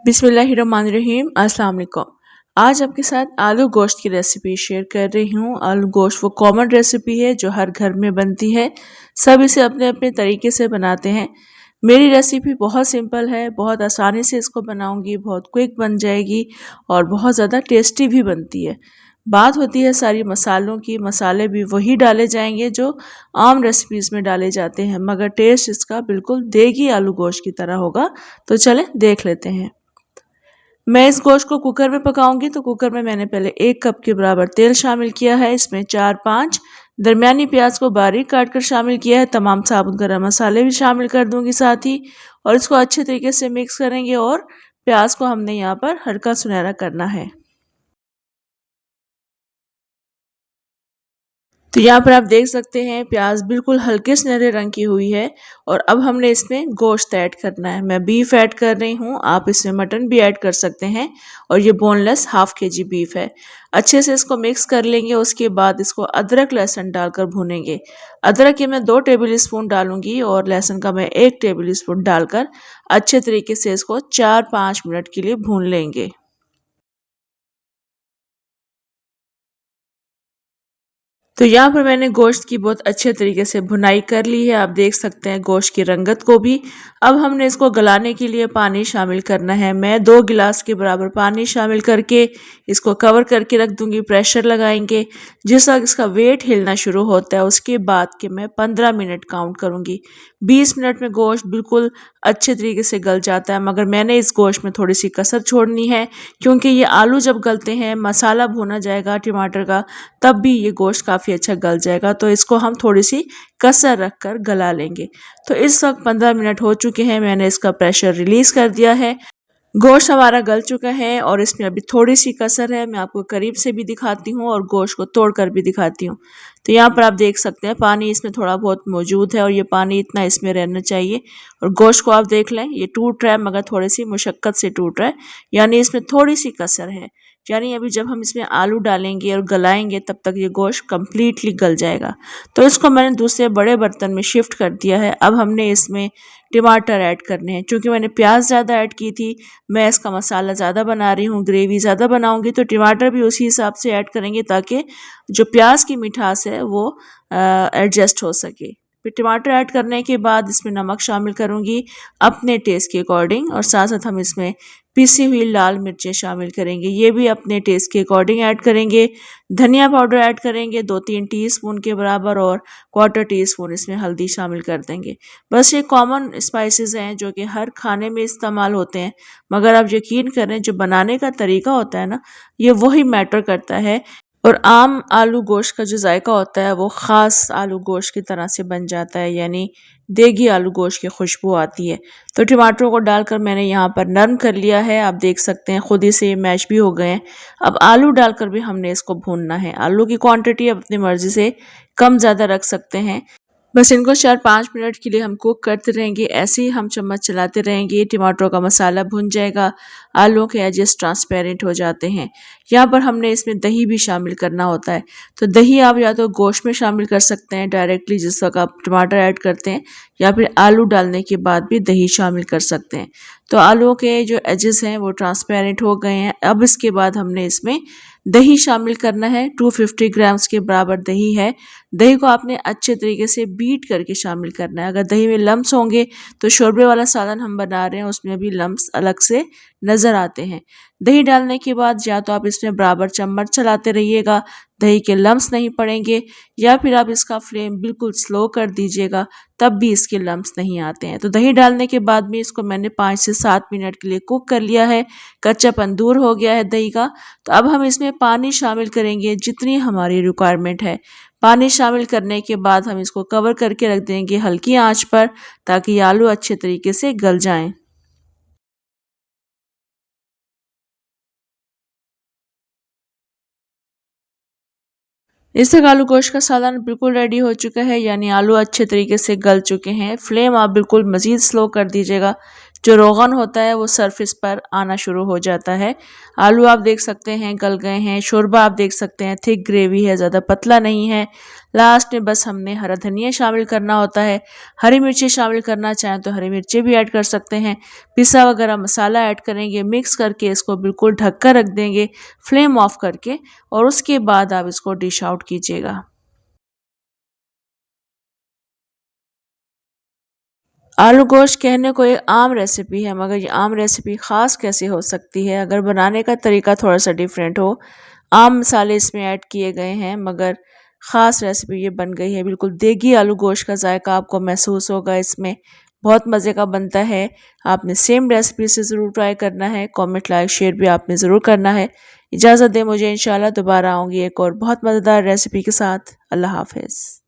बिस्मिल्लाहिर्रहमानिर्रहीम। अस्सलाम वालेकुम। आज आपके साथ आलू गोश्त की रेसिपी शेयर कर रही हूँ। आलू गोश्त वो कॉमन रेसिपी है जो हर घर में बनती है। सब इसे अपने अपने तरीके से बनाते हैं। मेरी रेसिपी बहुत सिंपल है, बहुत आसानी से इसको बनाऊंगी, बहुत क्विक बन जाएगी और बहुत ज़्यादा टेस्टी भी बनती है। बात होती है सारी मसालों की, मसाले भी वही डाले जाएंगे जो आम रेसिपीज़ में डाले जाते हैं, मगर टेस्ट इसका बिल्कुल देगी आलू गोश्त की तरह होगा। तो चलें देख लेते हैं। मैं इस गोश्त को कुकर में पकाऊंगी, तो कुकर में मैंने पहले 1 कप के बराबर तेल शामिल किया है। इसमें 4-5 दरमियानी प्याज को बारीक काट कर शामिल किया है। तमाम साबुत गरम मसाले भी शामिल कर दूंगी साथ ही, और इसको अच्छे तरीके से मिक्स करेंगे। और प्याज को हमने यहाँ पर हल्का सुनहरा करना है। तो यहाँ पर आप देख सकते हैं प्याज बिल्कुल हल्के सुनहरे रंग की हुई है। और अब हमने इसमें गोश्त ऐड करना है। मैं बीफ ऐड कर रही हूँ, आप इसमें मटन भी ऐड कर सकते हैं। और ये बोनलेस ½ kg बीफ है। अच्छे से इसको मिक्स कर लेंगे। उसके बाद इसको अदरक लहसुन डालकर भूनेंगे। अदरक के मैं 2 टेबल स्पून डालूंगी और लहसुन का मैं 1 टेबल स्पून डालकर अच्छे तरीके से इसको 4-5 मिनट के लिए भून लेंगे। तो यहाँ पर मैंने गोश्त की बहुत अच्छे तरीके से भुनाई कर ली है। आप देख सकते हैं गोश्त की रंगत को भी। अब हमने इसको गलाने के लिए पानी शामिल करना है। मैं 2 गिलास के बराबर पानी शामिल करके इसको कवर करके रख दूंगी। प्रेशर लगाएंगे। जिस वक्त इसका वेट हिलना शुरू होता है उसके बाद के मैं 15 मिनट काउंट करूंगी। 20 मिनट में गोश्त बिल्कुल अच्छे तरीके से गल जाता है, मगर मैंने इस गोश्त में थोड़ी सी कसर छोड़नी है, क्योंकि ये आलू जब गलते हैं, मसाला भुना जाएगा टमाटर का, तब भी ये गोश्त काफ़ी अच्छा गल जाएगा। तो इसको हम थोड़ी सी कसर रख कर गला लेंगे। तो इस वक्त 15 मिनट हो चुके हैं, मैंने इसका प्रेशर रिलीज़ कर दिया है। गोश्त हमारा गल चुका है और इसमें अभी थोड़ी सी कसर है। मैं आपको करीब से भी दिखाती हूँ और गोश्त को तोड़ कर भी दिखाती हूँ। तो यहाँ पर आप देख सकते हैं पानी इसमें थोड़ा बहुत मौजूद है और ये पानी इतना इसमें रहना चाहिए। और गोश्त को आप देख लें, ये टूट रहा है मगर थोड़ी सी मुशक्क़त से टूट रहा है, यानी इसमें थोड़ी सी कसर है। यानी अभी जब हम इसमें आलू डालेंगे और गलाएंगे तब तक ये गोश्त कम्प्लीटली गल जाएगा। तो इसको मैंने दूसरे बड़े बर्तन में शिफ्ट कर दिया है। अब हमने इसमें टमाटर ऐड करने हैं। चूँकि मैंने प्याज ज़्यादा ऐड की थी, मैं इसका मसाला ज़्यादा बना रही हूँ, ग्रेवी ज़्यादा बनाऊँगी, तो टमाटर भी उसी हिसाब से ऐड करेंगे ताकि जो प्याज की मिठास है वो एडजस्ट हो सके। फिर टमाटर ऐड करने के बाद इसमें नमक शामिल करूँगी अपने टेस्ट के अकॉर्डिंग, और साथ साथ हम इसमें पिसी हुई लाल मिर्चें शामिल करेंगे, ये भी अपने टेस्ट के अकॉर्डिंग ऐड करेंगे। धनिया पाउडर ऐड करेंगे 2-3 टीस्पून के बराबर, और 1/4 टीस्पून इसमें हल्दी शामिल कर देंगे। बस ये कॉमन स्पाइसेस हैं जो कि हर खाने में इस्तेमाल होते हैं, मगर आप यकीन करें जो बनाने का तरीका होता है ना, ये वही मैटर करता है। और आम आलू गोश्त का जो जायका होता है वो ख़ास आलू गोश्त की तरह से बन जाता है, यानी देगी आलू गोश्त की खुशबू आती है। तो टमाटरों को डालकर मैंने यहाँ पर नरम कर लिया है। आप देख सकते हैं खुद ही से ये मैश भी हो गए हैं। अब आलू डालकर भी हमने इसको भूनना है। आलू की क्वांटिटी आप अपनी मर्जी से कम ज़्यादा रख सकते हैं। बस इनको 4-5 मिनट के लिए हम कुक करते रहेंगे। ऐसे ही हम चम्मच चलाते रहेंगे, टमाटरों का मसाला भुन जाएगा, आलूओं के एजेस ट्रांसपेरेंट हो जाते हैं। यहाँ पर हमने इसमें दही भी शामिल करना होता है। तो दही आप या तो गोश्त में शामिल कर सकते हैं डायरेक्टली जिस वक्त आप टमाटर ऐड करते हैं, या फिर आलू डालने के बाद भी दही शामिल कर सकते हैं। तो आलूओं के जो एजेस हैं वो ट्रांसपेरेंट हो गए हैं। अब इसके बाद हमने इसमें दही शामिल करना है। 250 ग्राम्स के बराबर दही है। दही को आपने अच्छे तरीके से बीट करके शामिल करना है। अगर दही में लम्स होंगे तो शोरबे वाला सालन हम बना रहे हैं उसमें भी लम्स अलग से नज़र आते हैं। दही डालने के बाद या तो आप इसमें बराबर चम्मच चलाते रहिएगा, दही के लम्स नहीं पड़ेंगे, या फिर आप इसका फ्लेम बिल्कुल स्लो कर दीजिएगा, तब भी इसके लम्स नहीं आते हैं। तो दही डालने के बाद भी इसको मैंने 5 से 7 मिनट के लिए कुक कर लिया है। कच्चापन दूर हो गया है दही का। तो अब हम इसमें पानी शामिल करेंगे जितनी हमारी रिक्वायरमेंट है। पानी शामिल करने के बाद हम इसको कवर करके रख देंगे हल्की आंच पर, ताकि आलू अच्छे तरीके से गल जाएं। इस तक आलू गोश्त का सालन बिल्कुल रेडी हो चुका है, यानी आलू अच्छे तरीके से गल चुके हैं। फ्लेम आप बिल्कुल मज़ीद स्लो कर दीजिएगा जो रोगन होता है वो सरफेस पर आना शुरू हो जाता है। आलू आप देख सकते हैं गल गए हैं। शोरबा आप देख सकते हैं थिक ग्रेवी है, ज़्यादा पतला नहीं है। लास्ट में बस हमने हरा धनिया शामिल करना होता है। हरी मिर्ची शामिल करना चाहें तो हरी मिर्ची भी ऐड कर सकते हैं। पिसा वगैरह मसाला ऐड करेंगे, मिक्स करके इसको बिल्कुल ढक कर रख देंगे फ्लेम ऑफ करके, और उसके बाद आप इसको डिश आउट कीजिएगा। आलू गोश्त कहने को एक आम रेसिपी है, मगर ये आम रेसिपी ख़ास कैसे हो सकती है अगर बनाने का तरीका थोड़ा सा डिफरेंट हो। आम मसाले इसमें ऐड किए गए हैं, मगर ख़ास रेसिपी ये बन गई है। बिल्कुल देगी आलू गोश्त का जायका आपको महसूस होगा इसमें, बहुत मज़े का बनता है। आपने सेम रेसिपी से ज़रूर ट्राई करना है। कमेंट लाइक शेयर भी आपने ज़रूर करना है। इजाज़त दें मुझे, इंशाल्लाह दोबारा आऊँगी एक और बहुत मज़ेदार रेसिपी के साथ। अल्लाह हाफ़िज़।